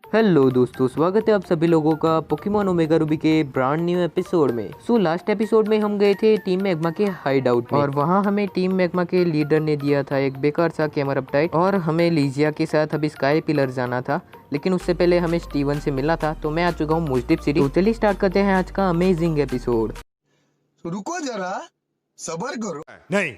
Hello दोस्तों, स्वागत है आप सभी लोगों का पोकेमॉन ओमेगा रूबी के ब्रांड न्यू एपिसोड में। लास्ट एपिसोड में हम गए थे टीम मैग्मा के हाइड आउट में और वहाँ हमें टीम मैग्मा के लीडर ने दिया था एक बेकार सा कैमर अपडेट और हमें लीजिया के साथ अभी स्काई पिलर जाना था, लेकिन उससे पहले हमें स्टीवन से मिलना था। तो मैं आ चुका हूँ मुजदिप सिटी। तो चलिए स्टार्ट करते हैं आज का अमेजिंग एपिसोड। रुको जरा, सबर करो। नहीं।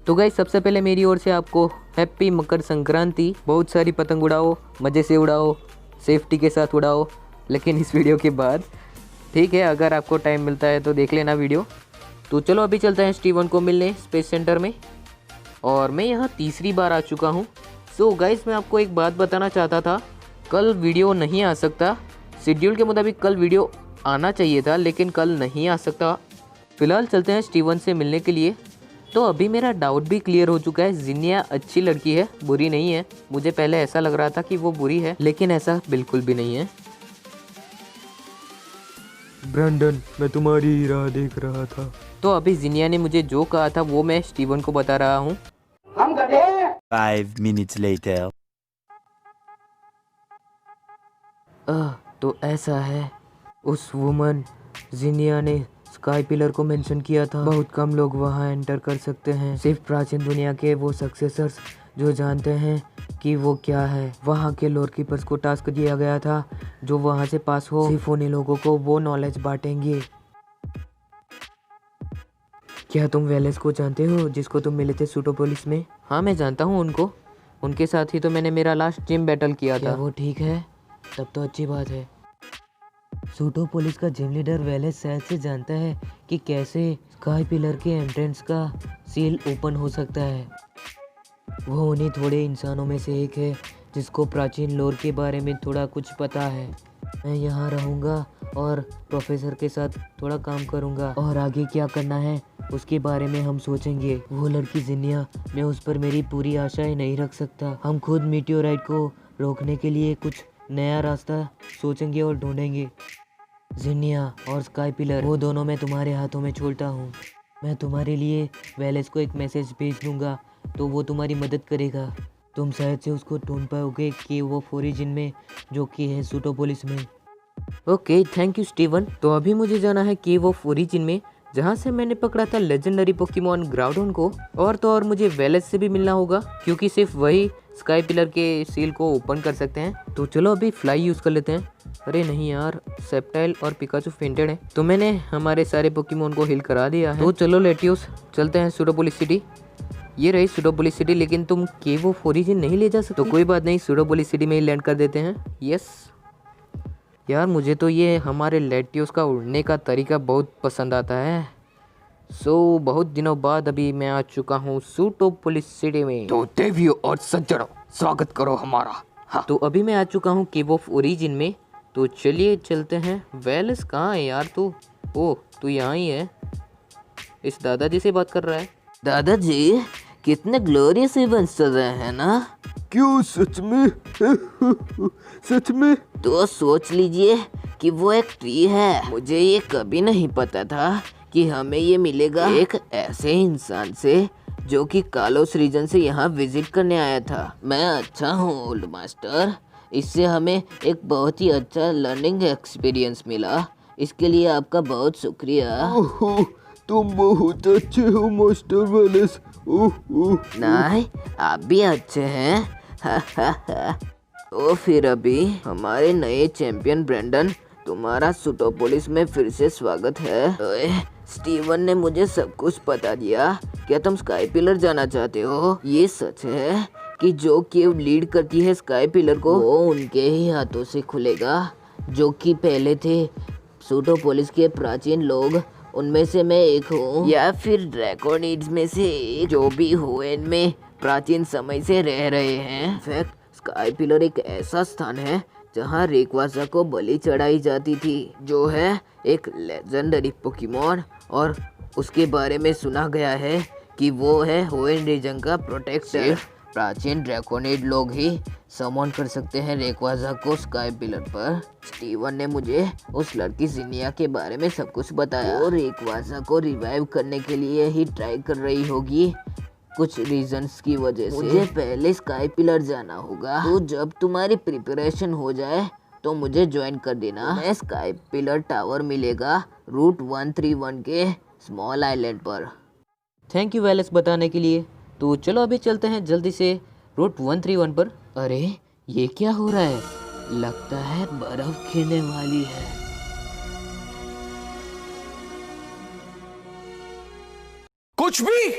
तो गाइस, सबसे पहले मेरी ओर से आपको हैप्पी मकर संक्रांति। बहुत सारी पतंग उड़ाओ, मज़े से उड़ाओ, सेफ्टी के साथ उड़ाओ, लेकिन इस वीडियो के बाद। ठीक है, अगर आपको टाइम मिलता है तो देख लेना वीडियो। तो चलो अभी चलते हैं स्टीवन को मिलने स्पेस सेंटर में। और मैं यहाँ तीसरी बार आ चुका हूँ। गाइस, मैं आपको एक बात बताना चाहता था। कल वीडियो नहीं आ सकता, शेड्यूल के मुताबिक कल वीडियो आना चाहिए था, लेकिन कल नहीं आ सकता। फ़िलहाल चलते हैं स्टीवन से मिलने के लिए। तो अभी मेरा डाउट भी क्लियर हो चुका है। जिनिया अच्छी लड़की है, बुरी नहीं है। मुझे पहले ऐसा लग रहा था कि वो बुरी है, लेकिन ऐसा बिल्कुल भी नहीं है। ब्रैंडन, मैं तुम्हारी राह देख रहा था। तो अभी जिनिया ने मुझे जो कहा था वो मैं स्टीवन को बता रहा हूँ। 5 minutes later. तो ऐसा है, उस वुमन जिनिया ने स्काई पिलर को मेंशन किया था। बहुत कम लोग वहां एंटर कर सकते हैं, सिर्फ प्राचीन दुनिया के वो सक्सेसर्स जो जानते हैं कि वो क्या है। वहां के लोर कीपर्स को टास्क दिया गया था, जो वहां से पास हो सिर्फ उन्हीं लोगों को वो नॉलेज बांटेंगे। क्या तुम वेलेस को जानते हो, जिसको तुम मिले थे सूटोपोलिस में? हाँ, मैं जानता हूँ उनको। उनके साथ ही तो मैंने मेरा लास्ट जिम बैटल किया था। वो ठीक है, तब तो अच्छी बात है। सूटोपोलिस का जिम लीडर वेलेस शायद से जानता है कि कैसे स्काई पिलर के एंट्रेंस का सील ओपन हो सकता है। वो उन्हीं थोड़े इंसानों में से एक है जिसको प्राचीन लोर के बारे में थोड़ा कुछ पता है। मैं यहाँ रहूँगा और प्रोफेसर के साथ थोड़ा काम करूँगा, और आगे क्या करना है उसके बारे में हम सोचेंगे। वो लड़की जिनिया, मैं उस पर मेरी पूरी आशाएं नहीं रख सकता। हम खुद मीटियोराइट को रोकने के लिए कुछ नया रास्ता सोचेंगे और ढूंढेंगे। जिनिया और स्काई पिलर, वो दोनों मैं तुम्हारे हाथों में छोड़ता हूँ। मैं तुम्हारे लिए वेलेस को एक मैसेज भेज दूंगा, तो वो तुम्हारी मदद करेगा। तुम शायद से उसको ढूंढ पाओगे कि वो ओरिजिन में, जो कि है सूटोपोलिस में। Okay, thank you Steven. तो अभी मुझे जाना है कि वो ओरिजिन में, जहाँ से मैंने पकड़ा था लेजेंडरी पोकेमॉन ग्राउडोन को। और तो और मुझे वेलेस से भी मिलना होगा, क्योंकि सिर्फ वही स्काई पिलर के सील को ओपन कर सकते हैं। तो चलो अभी फ्लाई यूज़ कर लेते हैं। अरे नहीं यार, सेप्टाइल और पिकाचू फेंटेड है। तो मैंने हमारे सारे पोकेमॉन को हील करा दिया है। तो चलो लेटियोस, चलते हैं सूटोपोलिस सिटी। ये रही सूटोपोलिस सिटी, लेकिन तुम केव ऑफ ओरिजिन नहीं ले जा सकते। तो कोई बात नहीं, सूटोपोलिस सिटी में ही लैंड कर देते हैं। यस यार, मुझे तो ये हमारे लेटियोस का उड़ने का तरीका बहुत पसंद आता है। बहुत दिनों बाद अभी मैं आ चुका हूँ सूटोपोलिस सिटी में। तो देवियों और सज्जनों, स्वागत करो हमारा। हाँ। तो अभी मैं आ चुका हूँ केव ऑफ ओरिजिन में। तो चलिए चलते हैं। वेलेस कहाँ है यार तू? ओह, तू यहाँ ही है। इस दादाजी से बात कर रहा है। दादाजी, कितने ग्लोरियस इवेंट्स चल रहे हैं ना? क्यों, सच में? सच में? तो सोच लीजिए कि वो एक ट्री है। मुझे ये कभी नहीं पता था कि हमें ये मिलेगा एक ऐसे इंसान से जो कि कालोस रीजन से यहाँ विजिट करने आया था। मैं अच्छा हूँ ओल्ड मास्टर, इससे हमें एक बहुत ही अच्छा लर्निंग एक्सपीरियंस मिला। इसके लिए आपका बहुत शुक्रिया। ओह, तुम बहुत अच्छे हो मास्टर वेलेस। नहीं, आप भी अच्छे हैं। तो फिर अभी हमारे नए चैंपियन ब्रैंडन, तुम्हारा सूटोपोलिस में फिर से स्वागत है। ओए, स्टीवन ने मुझे सब कुछ बता दिया। क्या तुम स्काई पिलर जाना चाहते हो? ये सच है कि जो केव लीड करती है स्काई पिलर को, वो उनके ही हाथों से खुलेगा, जो कि पहले थे सूटोपोलिस के प्राचीन लोग। उनमें से मैं एक हूँ, या फिर ड्रैकोनिड्स में से एक, जो भी हो इनमें प्राचीन समय से रह रहे हैं। इनफैक्ट स्काई पिलर एक ऐसा स्थान है जहाँ रेक्वासा को बलि चढ़ाई जाती थी, जो है एक लेजेंडरी पोकेमॉन। और उसके बारे में सुना गया है कि वो है होएन रीजन का प्रोटेक्टर। प्राचीन ड्रैकोनिड लोग ही समन कर सकते हैं रेक्वाजा को स्काई पिलर पर। स्टीवन ने मुझे उस लड़की जिनिया के बारे में सब कुछ बताया। वो रेक्वाजा को रिवाइव करने के लिए ही ट्राई कर रही होगी। कुछ रीजंस की वजह से मुझे पहले स्काई पिलर जाना होगा। तो जब तुम्हारी प्रिपरेशन हो जाए तो मुझे ज्वाइन कर देना। मैं स्काई पिलर टावर मिलेगा रूट 131 के स्मॉल आइलैंड पर। थैंक यू वेलेस बताने के लिए। तो चलो अभी चलते हैं जल्दी से रूट 131 पर। अरे ये क्या हो रहा है? लगता है बर्फ गिरने वाली है। कुछ भी।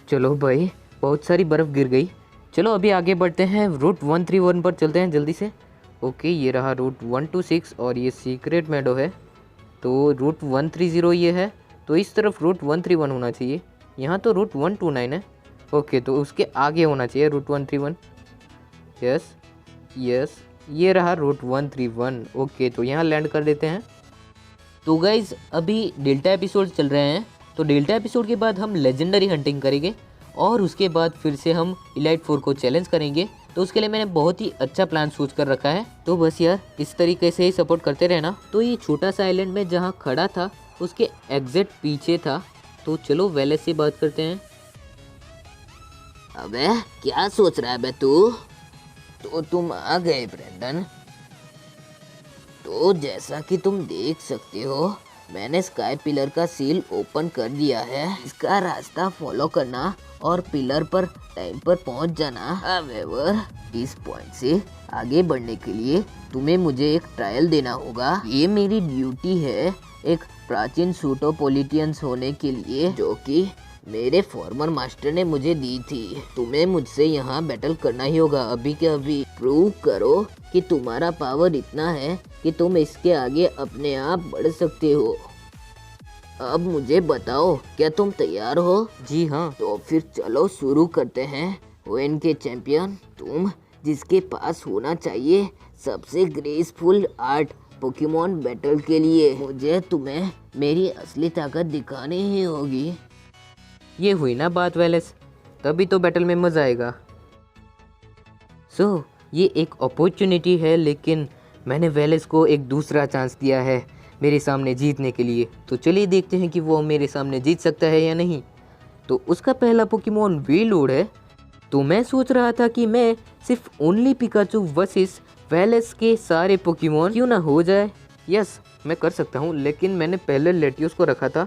चलो भाई, बहुत सारी बर्फ गिर गई। चलो अभी आगे बढ़ते हैं, रूट 131 पर चलते हैं जल्दी से। ओके, ये रहा रूट 126 और ये सीक्रेट मेडो है। तो रूट 130 ये है, तो इस तरफ रूट 131 होना चाहिए। यहाँ तो रूट 129 है। ओके, तो उसके आगे होना चाहिए रूट 131। यस, ये रहा रूट 131। ओके, तो यहाँ लैंड कर देते हैं। तो गाइज अभी डेल्टा एपिसोड चल रहे हैं, तो डेल्टा एपिसोड के बाद हम लेजेंडरी हंटिंग करेंगे और उसके बाद फिर से हम इलाइट 4 को चैलेंज करेंगे। तो उसके लिए मैंने बहुत ही अच्छा प्लान सोच कर रखा है। तो बस यार इस तरीके से ही सपोर्ट करते रहना। तो ये छोटा सा आइलैंड में जहाँ खड़ा था उसके एग्जैक्ट पीछे था। तो चलो वेलेस से बात करते हैं। अबे क्या सोच रहा है बे तू? तो तुम आ गए ब्रेंडन। तो जैसा कि तुम देख सकते हो, मैंने स्काई पिलर का सील ओपन कर दिया है। इसका रास्ता फॉलो करना और पिलर पर टाइम पर पहुंच जाना। हावेवर, इस पॉइंट से आगे बढ़ने के लिए तुम्हें मुझे एक ट्रायल देना होगा। ये मेरी ड्यूटी है एक प्राचीन सूटोपोलिटियंस होने के लिए, जो कि मेरे फॉर्मर मास्टर ने मुझे दी थी। तुम्हें मुझसे यहाँ बैटल करना ही होगा अभी के अभी। प्रूव करो कि तुम्हारा पावर इतना है कि तुम इसके आगे अपने आप बढ़ सकते हो। अब मुझे बताओ, क्या तुम तैयार हो? जी हाँ। तो फिर चलो शुरू करते हैं। ओएन के चैंपियन, तुम जिसके पास होना चाहिए सबसे ग्रेसफुल आर्ट पोकेमॉन बैटल के लिए, मुझे तुम्हें मेरी असली ताकत दिखानी ही होगी। ये हुई ना बात वेलेस, तभी तो बैटल में मज़ा आएगा। सो ये एक अपॉर्चुनिटी है, लेकिन मैंने वेलेस को एक दूसरा चांस दिया है मेरे सामने जीतने के लिए। तो चलिए देखते हैं कि वो मेरे सामने जीत सकता है या नहीं। तो उसका पहला पोकेमॉन वेलोड है। तो मैं सोच रहा था कि मैं सिर्फ ओनली पिकाचू वर्सेस वेलेस के सारे पोकेमॉन क्यों ना हो जाए। यस, मैं कर सकता हूँ, लेकिन मैंने पहले लेटियोस को रखा था।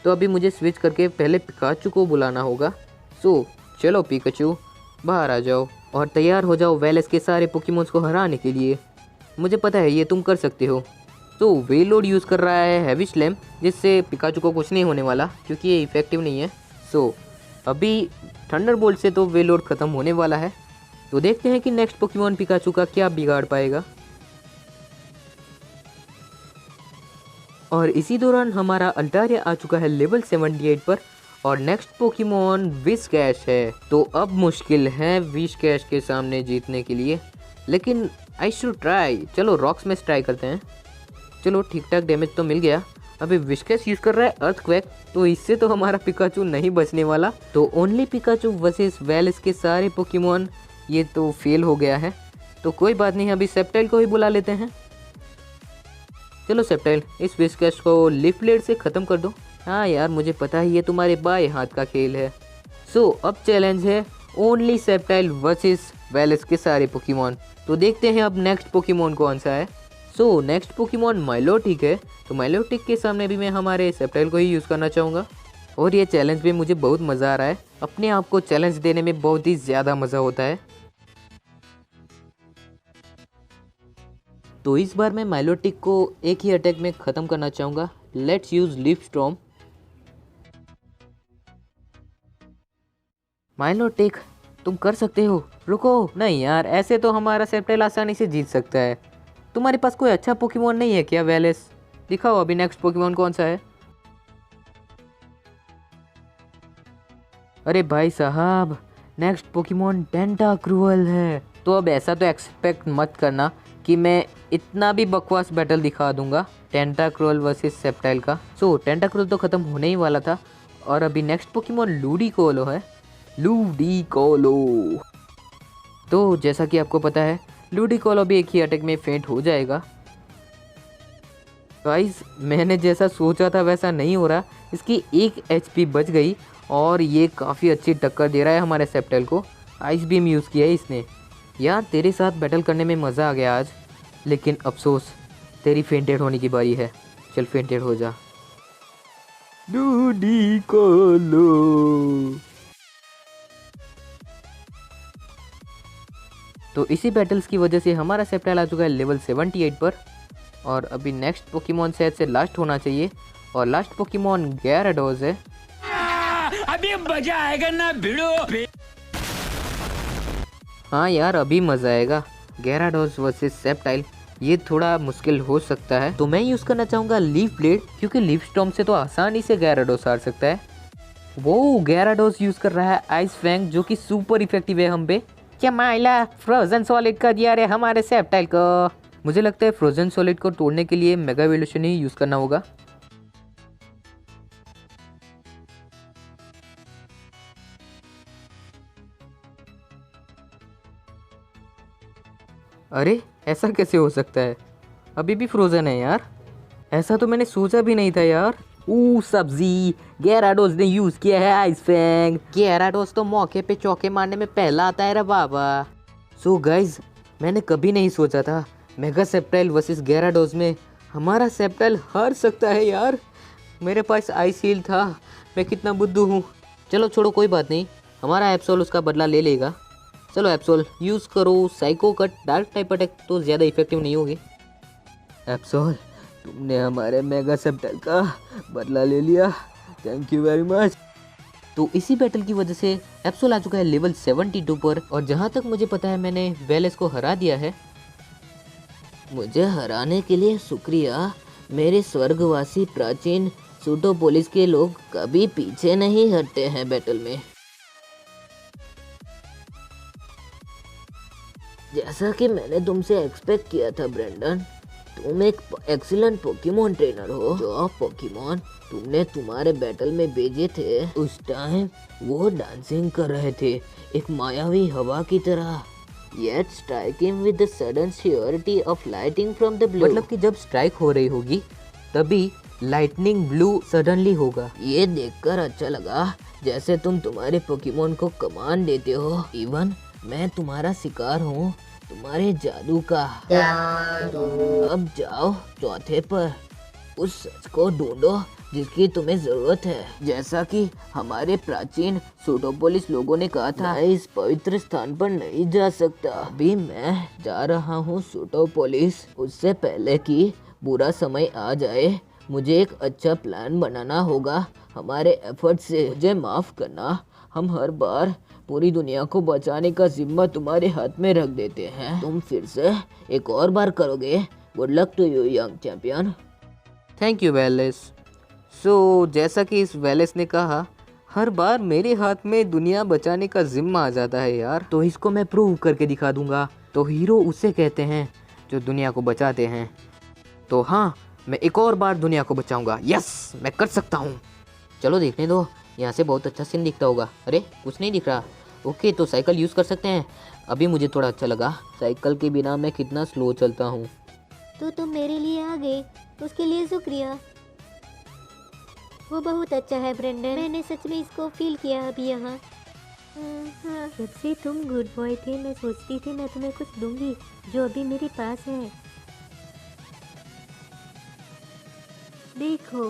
तो अभी मुझे स्विच करके पहले पिकाचू को बुलाना होगा। सो चलो पिकाचू, बाहर आ जाओ और तैयार हो जाओ वेलेस के सारे पोकेमॉन्स को हराने के लिए। मुझे पता है ये तुम कर सकते हो। तो वेलोड यूज़ कर रहा है हैवी स्लैम, जिससे पिकाचू को कुछ नहीं होने वाला क्योंकि ये इफेक्टिव नहीं है। सो अभी थंडरबोल्ट से तो वेलोड ख़त्म होने वाला है। तो देखते हैं कि नेक्स्ट पोकेमॉन पिकाचू का क्या बिगाड़ पाएगा। और इसी दौरान हमारा अल्टारिया आ चुका है लेवल 78 पर और नेक्स्ट पोकेमॉन विस्कैश है। तो अब मुश्किल है विस्कैश के सामने जीतने के लिए, लेकिन आई शुड ट्राई। चलो रॉक स्मैश ट्राई करते हैं। चलो ठीक ठाक डैमेज तो मिल गया। अभी विस्कैश यूज़ कर रहा है अर्थक्वेक, तो इससे तो हमारा पिकाचू नहीं बचने वाला। तो ओनली पिकाचू वर्सेस वेलेस के सारे पोकेमॉन, ये तो फेल हो गया है। तो कोई बात नहीं, अभी सेप्टाइल को ही बुला लेते हैं। चलो सेप्टाइल, इस विस्कैश को लिफ ब्लेड से ख़त्म कर दो। हाँ यार, मुझे पता है ये तुम्हारे बाएं हाथ का खेल है। सो अब चैलेंज है ओनली सेप्टाइल वर्सेस वेलेस के सारे पोकेमॉन। तो देखते हैं अब नेक्स्ट पोकेमॉन कौन सा है। सो नेक्स्ट पोकेमॉन माइलोटिक है। तो माइलोटिक के सामने भी मैं हमारे सेप्टाइल को ही यूज़ करना चाहूँगा। और ये चैलेंज भी मुझे बहुत मज़ा आ रहा है। अपने आप को चैलेंज देने में बहुत ही ज़्यादा मज़ा होता है। तो इस बार मैं माइलोटिक को एक ही अटैक में ख़त्म करना चाहूँगा। Let's use leaf storm. Milotic, तुम कर सकते हो, रुको। नहीं यार, ऐसे तो हमारा सेप्टाइल आसानी से जीत सकता है। तुम्हारे पास कोई अच्छा पोकेमॉन नहीं है क्या वेलेस? दिखाओ अभी नेक्स्ट पोकेमॉन कौन सा है। अरे भाई साहब, नेक्स्ट पोकेमॉन टेंटाक्रुअल है। तो अब ऐसा तो एक्सपेक्ट मत करना कि मैं इतना भी बकवास बैटल दिखा दूंगा टेंटाक्रुअल वर्सेस सेप्टाइल का। सो टेंटाक्रुअल तो ख़त्म होने ही वाला था और अभी नेक्स्ट पोकेमॉन लूडिकोलो है। लूडिकोलो, तो जैसा कि आपको पता है लूडिकोलो भी एक ही अटैक में फेंट हो जाएगा। गाइस मैंने जैसा सोचा था वैसा नहीं हो रहा। इसकी 1 HP बच गई और ये काफ़ी अच्छी टक्कर दे रहा है हमारे सेप्टेल को। आइस बीम यूज़ किया है इसने। यार तेरे साथ बैटल करने में मज़ा आ गया आज, लेकिन अफसोस तेरी फेंटेड होने की बारी है। चल फेंटेड हो जा। दूधी को लो। तो इसी बैटल्स की वजह से हमारा सेप्टेल आ चुका है लेवल 78 पर। और अभी नेक्स्ट पोकेमॉन शायद से लास्ट होना चाहिए, और लास्ट पोकेमॉन gyarados है। अभी मजा आएगा ना भिड़ो। हाँ यार अभी मज़ा आएगा। gyarados वर्सेस सेप्टाइल, ये थोड़ा मुश्किल हो सकता है, तो मैं यूज़ करना चाहूँगा लीफ ब्लेड, क्योंकि लीफ स्टॉर्म से तो आसानी से gyarados हार सकता है। वो gyarados यूज़ कर रहा है आइस फैंग, जो कि सुपर इफेक्टिव है हम पे। क्या माइला फ्रोजन सॉलिड कर दिया रे हमारे सेप्टाइल को। मुझे लगता है फ्रोजन सॉलिड को तोड़ने के लिए मेगा इवोल्यूशन ही यूज़ करना होगा। अरे ऐसा कैसे हो सकता है, अभी भी फ्रोजन है यार। ऐसा तो मैंने सोचा भी नहीं था यार। सब्जी, gyarados ने यूज़ किया है आइस फैंग। gyarados तो मौके पे चौके मारने में पहला आता है रे बाबा। सो गाइज मैंने कभी नहीं सोचा था मेगा सेप्टाइल वर्सेस gyarados में हमारा सेप्टाइल हार सकता है यार। मेरे पास आइस हील था, मैं कितना बुद्धू हूँ। चलो छोड़ो कोई बात नहीं, हमारा एप्सोल उसका बदला ले लेगा। चलो एप्सोल यूज़ करो। Psycho cut dark type attack तो ज़्यादा इफेक्टिव नहीं होगी। एप्सोल तुमने हमारे मेगा सेप्टाइल का बदला ले लिया, थैंक यू वेरी मच। तो इसी बैटल की वजह से एप्सोल आ चुका है लेवल 72 पर, और जहाँ तक मुझे पता है मैंने वेलेस को हरा दिया है। मुझे हराने के लिए शुक्रिया। मेरे स्वर्गवासी प्राचीन सूटोपोलिस के लोग कभी पीछे नहीं हटते हैं बैटल में। जैसा कि मैंने तुमसे एक्सपेक्ट किया था ब्रेंडन, तुम एक एक्सीलेंट पोकेमॉन ट्रेनर हो। जो पोकेमॉन तुमने तुम्हारे बैटल में भेजे थे उस टाइम वो डांसिंग कर रहे थे एक मायावी हवा की तरह। Yet striking with the sudden surety of lighting from the blue। मतलब कि जब स्ट्राइक हो रही होगी तभी लाइटनिंग ब्लू सडनली होगा। ये देखकर अच्छा लगा जैसे तुम तुम्हारे पोकेमॉन को कमांड देते हो। इवन मैं तुम्हारा शिकार हूँ तुम्हारे जादू का। अब जाओ चौथे पर उस सच को ढूंढो जिसकी तुम्हें जरूरत है। जैसा कि हमारे प्राचीन सूटोपोलिस लोगों ने कहा था, मैं इस पवित्र स्थान पर नहीं जा सकता। अभी मैं जा रहा हूँ सूटोपोलिस। उससे पहले कि बुरा समय आ जाए मुझे एक अच्छा प्लान बनाना होगा। हमारे एफर्ट से मुझे माफ करना, हम हर बार पूरी दुनिया को बचाने का जिम्मा तुम्हारे हाथ में रख देते हैं। तुम फिर से एक और बार करोगे। Good luck to you young champion. Thank you वेलेस। सो जैसा कि इस वेलेस ने कहा, हर बार मेरे हाथ में दुनिया बचाने का जिम्मा आ जाता है यार, तो इसको मैं प्रूव करके दिखा दूंगा। तो हीरो उसे कहते हैं जो दुनिया को बचाते हैं। तो हाँ, मैं एक और बार दुनिया को बचाऊंगा। यस, मैं कर सकता हूँ। चलो देखने दो, यहाँ से बहुत अच्छा सीन दिखता होगा। अरे कुछ नहीं दिख रहा। ओके, तो साइकिल यूज़ कर सकते हैं। अभी मुझे थोड़ा अच्छा लगा, साइकिल के बिना मैं कितना स्लो चलता हूँ। तो तुम मेरे लिए आ गए, उसके लिए शुक्रिया। वो बहुत अच्छा है ब्रेंडन, मैंने सच में इसको फील किया अभी यहाँ। जब से तुम गुड बॉय थे मैं सोचती थी मैं तुम्हें कुछ दूंगी जो अभी मेरे पास है। देखो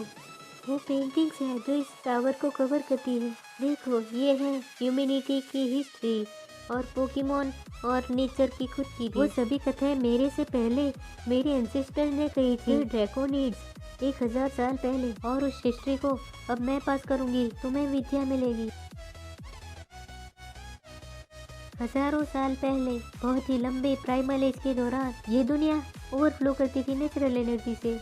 वो पेंटिंग्स है जो इस टावर को कवर करती है। देखो ये है ह्यूमैनिटी की हिस्ट्री और पोकेमॉन और नेचर की खुद की भी। वो सभी कथाएं मेरे से पहले मेरे एंसेस्टर ने कही थी, ड्रैकोनिड्स 1000 साल पहले, और उस हिस्ट्री को अब मैं पास करूंगी। तुम्हें विद्या मिलेगी। हजारों साल पहले बहुत ही लंबे प्राइमल एज के दौरान ये दुनिया ओवरफ्लो करती थी नेचुरल एनर्जी से।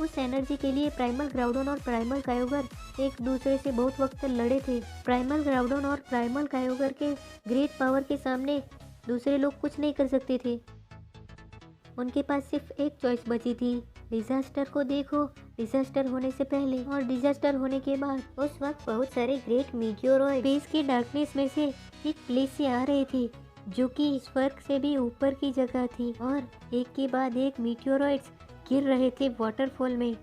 उस एनर्जी के लिए प्राइमल ग्राउडोन और प्राइमल कायोगर एक दूसरे से बहुत वक्त लड़े थे। प्राइमल ग्राउडोन और प्राइमल कायोगर के ग्रेट पावर के सामने दूसरे लोग कुछ नहीं कर सकते थे। उनके पास सिर्फ एक चॉइस बची थी। डिजास्टर को देखो, डिजास्टर होने से पहले और डिजास्टर होने के बाद। उस वक्त बहुत सारे ग्रेट मीटियोरॉइड स्पेस की डार्कनेस में से एक प्लेस से आ रहे थे जो कि स्वर्ग से भी ऊपर की जगह थी, और एक के बाद एक मीटियोरॉइड्स गिर रहे थे वाटरफॉल में,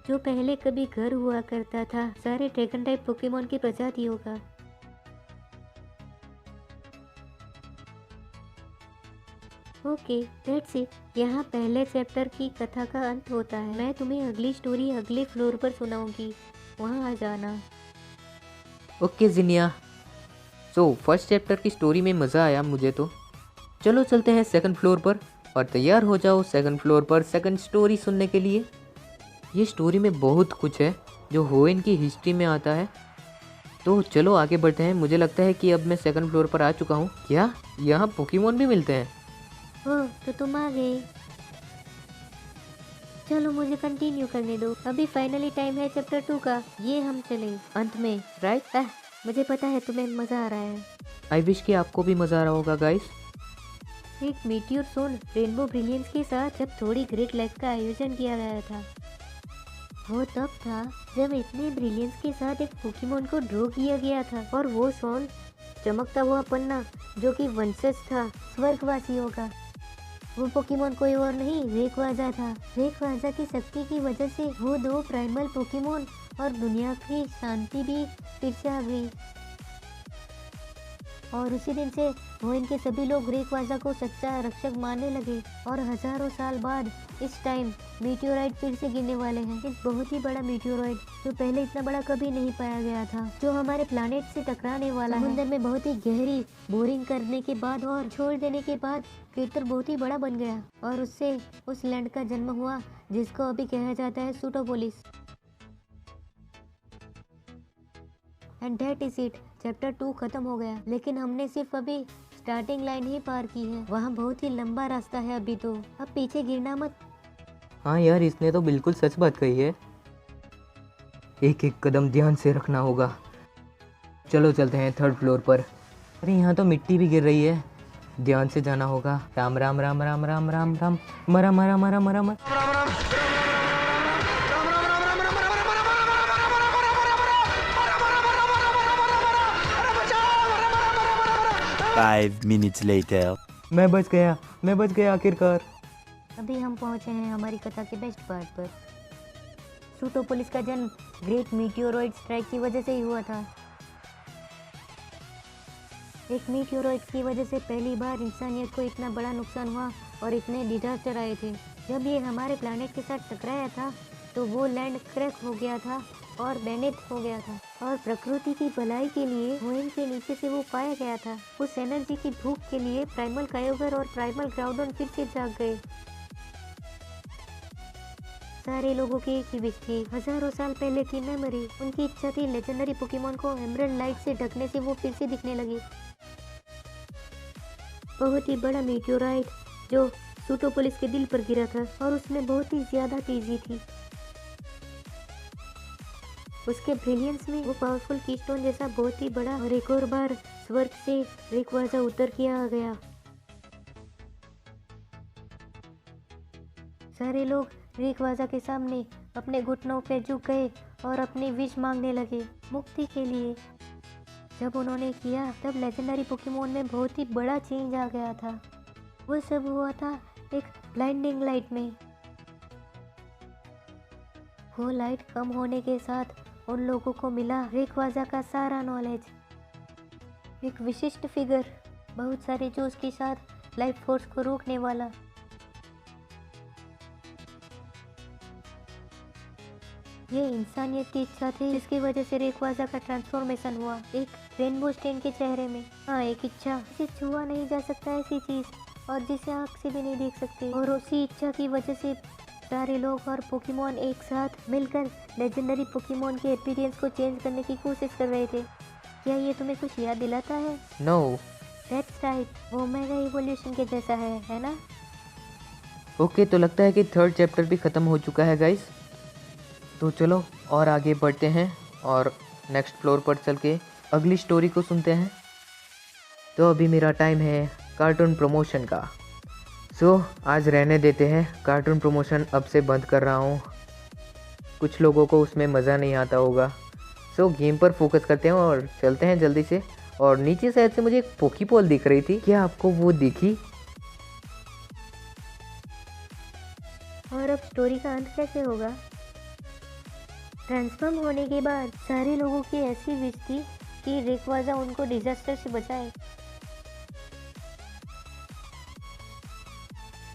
जो पहले कभी घर हुआ करता था सारे ड्रैगन टाइप पोकेमोन की प्रजातियों का। Okay, that's it. यहाँ पहले चैप्टर की कथा का अंत होता है। मैं तुम्हें अगली स्टोरी अगले फ्लोर पर सुनाऊंगी, वहाँ आ जाना। ओके जिनिया। सो फर्स्ट चैप्टर की स्टोरी में मज़ा आया मुझे तो। चलो चलते हैं सेकंड फ्लोर पर और तैयार हो जाओ सेकंड फ्लोर पर सेकंड स्टोरी सुनने के लिए। ये स्टोरी में बहुत कुछ है जो होएन की हिस्ट्री में आता है। तो चलो आगे बढ़ते हैं। मुझे लगता है कि अब मैं सेकंड फ्लोर पर आ चुका हूँ। क्या यहाँ पोकेमोन भी मिलते हैं? ओह, तो तुम आ गए। चलो मुझे कंटिन्यू करने दो। अभी फाइनली टाइम है चैप्टर 2 का। ये हम चले अंत में, राइट? मुझे पता है तुम्हें मज़ा आ रहा है। आई विश कि आपको भी मज़ा आ रहा होगा गाइस। एक मीटियोर सोन रेनबो ब्रिलियंस के साथ जब थोड़ी ग्रेट लाइफ का आयोजन किया गया था, वो तब था जब इतने ब्रिलियंस के साथ एक पोकेमोन को ड्रॉ किया गया था। और वो सोन चमकता हुआ पन्ना जो कि वंशज था स्वर्गवासियों का। वो पोकेमोन कोई और नहीं, रेकवाजा था। रेकवाजा की शक्ति की वजह से वो 2 प्राइमल पोकेमोन और दुनिया की शांति भी फिर से आ गई। और उसी दिन से वो इनके सभी लोग रेकवाजा को सच्चा रक्षक मानने लगे। और हजारों साल बाद इस टाइम मीटियोराइट फिर से गिरने वाले हैं। एक बहुत ही बड़ा मीटियोराइट जो पहले इतना बड़ा कभी नहीं पाया गया था, जो हमारे प्लानेट से टकराने वाला है। समुद्र में बहुत ही गहरी बोरिंग करने के बाद और छोड़ देने के बाद क्रिएटर बहुत ही बड़ा बन गया और उससे उस लैंड का जन्म हुआ जिसको अभी कहा जाता है Sootopolis. And that is it. Chapter 2 खत्म हो गया, लेकिन हमने सिर्फ अभी स्टार्टिंग लाइन ही पार की है। वहाँ बहुत ही लंबा रास्ता है अभी तो। अब पीछे गिरना मत। हाँ यार, इसने तो बिल्कुल सच बात कही है। एक एक कदम ध्यान से रखना होगा। चलो चलते हैं थर्ड फ्लोर पर। अरे यहाँ तो मिट्टी भी गिर रही है, ध्यान से जाना होगा। राम राम राम राम राम राम राम मरा मरा मरा मरा मरा। 5 minutes later. मैं बच गया आखिरकार। अभी हम पहुंचे हैं हमारी कथा के बेस्ट पार्ट पर। सूटोपोलिस का जन्म ग्रेट मीटियोरॉइड स्ट्राइक की वजह से ही हुआ था। एक मीटियोरॉइड की वजह से पहली बार इंसानियत को इतना बड़ा नुकसान हुआ और इतने डिजास्टर आए थे। जब ये हमारे प्लानेट के साथ टकराया था तो वो लैंड क्रैक हो गया था और बेनित हो गया था। और प्रकृति की भलाई के लिए होएन के नीचे से वो पाया गया था। उस एनर्जी की भूख के लिए प्राइमल कायोगर और प्राइमल ग्राउडन फिर से जाग गए। सारे लोगों की एक ही विश थी, हजारों साल पहले की मेमोरी। उनकी इच्छा थी लेजेंडरी पोकेमोन को एमरल्ड लाइट से ढकने से वो फिर से दिखने लगे। बहुत ही बड़ा मीटियोराइट जो सूटोपोलिस के दिल पर गिरा था और उसमें बहुत ही ज्यादा तेजी थी। उसके ब्रिलियंस में वो पावरफुल कीस्टोन जैसा बहुत ही बड़ा और एक और बार स्वर्ग से रेकवाजा उतर के आ गया। सारे लोग रेकवाजा के सामने अपने घुटनों पे झुक गए और अपनी विश मांगने लगे मुक्ति के लिए। जब उन्होंने किया तब लेजेंडरी पोकेमोन में बहुत ही बड़ा चेंज आ गया था। वो सब हुआ था एक ब्लाइंडिंग लाइट में। वो लाइट कम होने के साथ उन लोगों को मिला रेकवाजा का सारा नॉलेज। एक विशिष्ट फिगर, बहुत सारे जोश के साथ लाइफ फोर्स को रोकने वाला। ये इंसानियत की इच्छा थी जिसकी वजह से रेकवाजा का ट्रांसफॉर्मेशन हुआ एक रेनबो स्टेन के चेहरे में। हाँ, एक इच्छा जिसे छुआ नहीं जा सकता ऐसी चीज और जिसे आँख से भी नहीं देख सकते। और उसी इच्छा की वजह से सारे लोग और पोकेमोन एक साथ मिलकर लेजेंडरी पोकेमोन के अपीयरेंस को चेंज करने की कोशिश कर रहे थे। क्या ये तुम्हें कुछ याद दिलाता है? नो। दैट्स राइट, वो मेगा इवोल्यूशन के जैसा है ना? ओके, तो लगता है कि थर्ड चैप्टर भी ख़त्म हो चुका है गाइस। तो चलो और आगे बढ़ते हैं और नेक्स्ट फ्लोर पर चल के अगली स्टोरी को सुनते हैं। तो अभी मेरा टाइम है कार्टून प्रमोशन का। सो आज रहने देते हैं, कार्टून प्रमोशन अब से बंद कर रहा हूँ। कुछ लोगों को उसमें मज़ा नहीं आता होगा। सो गेम पर फोकस करते हैं और चलते हैं जल्दी से। और नीचे साइड से मुझे एक पोकीबॉल दिख रही थी, क्या आपको वो दिखी? और अब स्टोरी का अंत कैसे होगा? ट्रांसफॉर्म होने के बाद सारे लोगों की ऐसी विश थी कि रेकवाजा उनको डिजास्टर से बचाए।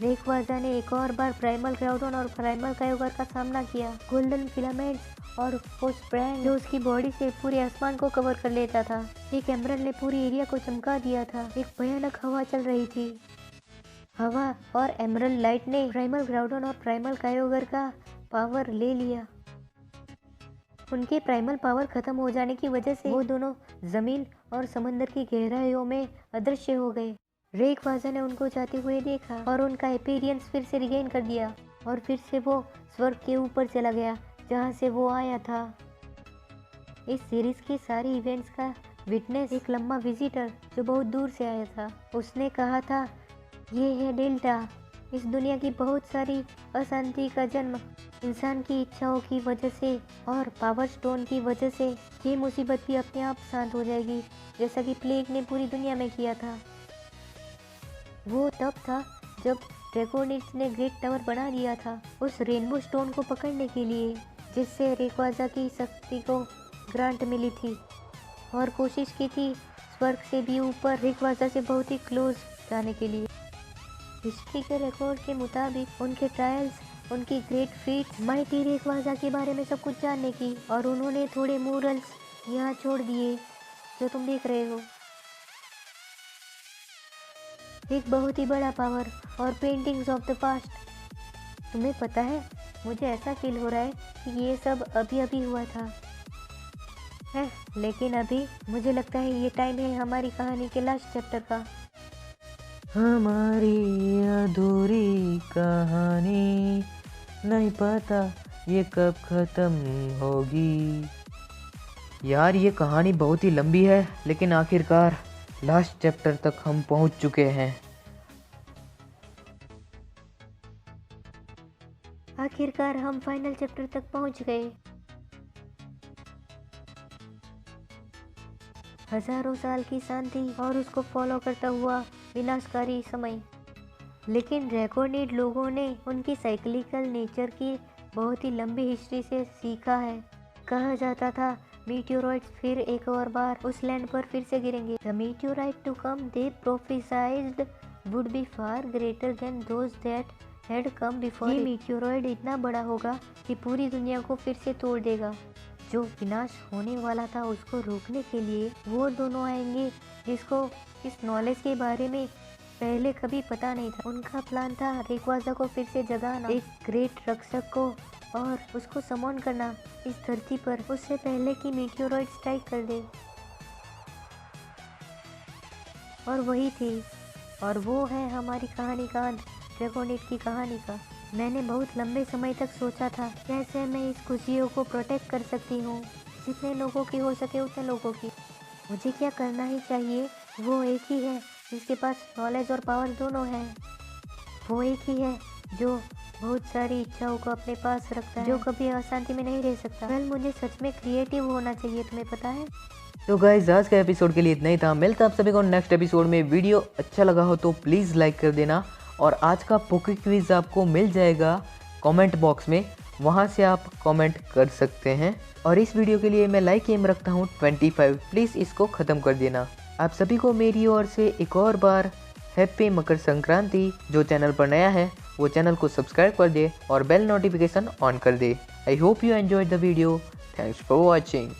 रेकवाजा ने एक और बार प्राइमल ग्राउडन और प्राइमल कायोगर का सामना किया। गोल्डन फिलामेंट्स और वो स्प्रैंग जो उसकी बॉडी से पूरे आसमान को कवर कर लेता था। एक एमरल्ड ने पूरी एरिया को चमका दिया था। एक भयानक हवा चल रही थी। हवा और एमरल्ड लाइट ने प्राइमल ग्राउडन और प्राइमल कायोगर का पावर ले लिया। उनके प्राइमल पावर खत्म हो जाने की वजह से वो दोनों जमीन और समंदर की गहराइयों में अदृश्य हो गए। रेकवाजा ने उनको जाते हुए देखा और उनका अपीयरेंस फिर से रिगेन कर दिया और फिर से वो स्वर्ग के ऊपर चला गया जहाँ से वो आया था। इस सीरीज के सारे इवेंट्स का विटनेस एक लंबा विजिटर जो बहुत दूर से आया था। उसने कहा था, ये है डेल्टा। इस दुनिया की बहुत सारी अशांति का जन्म इंसान की इच्छाओं की वजह से और पावर स्टोन की वजह से। ये मुसीबत भी अपने आप शांत हो जाएगी, जैसा कि प्लेग ने पूरी दुनिया में किया था। वो तब था जब ड्रैकोनिड्स ने ग्रेट टावर बना दिया था उस रेनबो स्टोन को पकड़ने के लिए, जिससे रेकवाजा की शक्ति को ग्रांट मिली थी और कोशिश की थी स्वर्ग से भी ऊपर रेकवाजा से बहुत ही क्लोज जाने के लिए। हिस्ट्री के रिकॉर्ड के मुताबिक उनके ट्रायल्स, उनकी ग्रेट फीट, माइटी रेकवाजा के बारे में सब कुछ जानने की, और उन्होंने थोड़े मूरल्स यहाँ छोड़ दिए जो तुम देख रहे हो। एक बहुत ही बड़ा पावर और पेंटिंग्स ऑफ द पास्ट। तुम्हें पता है, मुझे ऐसा फील हो रहा है कि ये सब अभी अभी हुआ था लेकिन अभी मुझे लगता है ये टाइम है हमारी कहानी के लास्ट चैप्टर का। हमारी अधूरी कहानी नहीं पता ये कब खत्म होगी। यार ये कहानी बहुत ही लंबी है, लेकिन आखिरकार लास्ट चैप्टर तक हम पहुंच चुके हैं। आखिरकार हम फाइनल चैप्टर तक पहुंच गए। हजारों साल की शांति और उसको फॉलो करता हुआ विनाशकारी समय। लेकिन ड्रैकोनिड लोगों ने उनकी साइक्लिकल नेचर की बहुत ही लंबी हिस्ट्री से सीखा है। कहा जाता था मीटियोराइट्स फिर एक और बार उस लैंड पर फिर से गिरेंगे। The meteorite to come they prophesized would be far greater than those that had come before. ये मीटियोराइट इतना बड़ा होगा कि पूरी दुनिया को फिर से तोड़ देगा। जो विनाश होने वाला था उसको रोकने के लिए वो दोनों आएंगे जिसको इस नॉलेज के बारे में पहले कभी पता नहीं था। उनका प्लान था रेकवाजा को फिर से जगाना, एक ग्रेट रक्षक को, और उसको समॉन करना इस धरती पर उससे पहले कि मीटियोराइट स्ट्राइक कर दे। और वही थी, और वो है हमारी कहानी का अंत, ड्रैकोनिड की कहानी का। मैंने बहुत लंबे समय तक सोचा था कैसे मैं इस खुशियों को प्रोटेक्ट कर सकती हूँ, जितने लोगों की हो सके उतने लोगों की। मुझे क्या करना ही चाहिए, वो एक ही है जिसके पास नॉलेज और पावर दोनों हैं। वो एक ही है जो बहुत सारी इच्छाओं को अपने पास रखता है, जो कभी अशांति में नहीं रह सकता। वेल, मुझे सच में क्रिएटिव होना चाहिए, तुम्हें पता है। तो गाइस आज का एपिसोड के लिए इतना ही था। मिलता आप सभी को नेक्स्ट एपिसोड में। वीडियो अच्छा लगा हो तो प्लीज़ लाइक कर देना, और आज का पोके क्विज आपको मिल जाएगा कमेंट बॉक्स में, वहां से आप कमेंट कर सकते हैं। और इस वीडियो के लिए मैं लाइक एम रखता हूँ 25। प्लीज़ इसको ख़त्म कर देना। आप सभी को मेरी ओर से एक और बार हैप्पी मकर संक्रांति। जो चैनल पर नया है वो चैनल को सब्सक्राइब कर दे और बेल नोटिफिकेशन ऑन कर दे। I hope you enjoyed the video. Thanks for watching.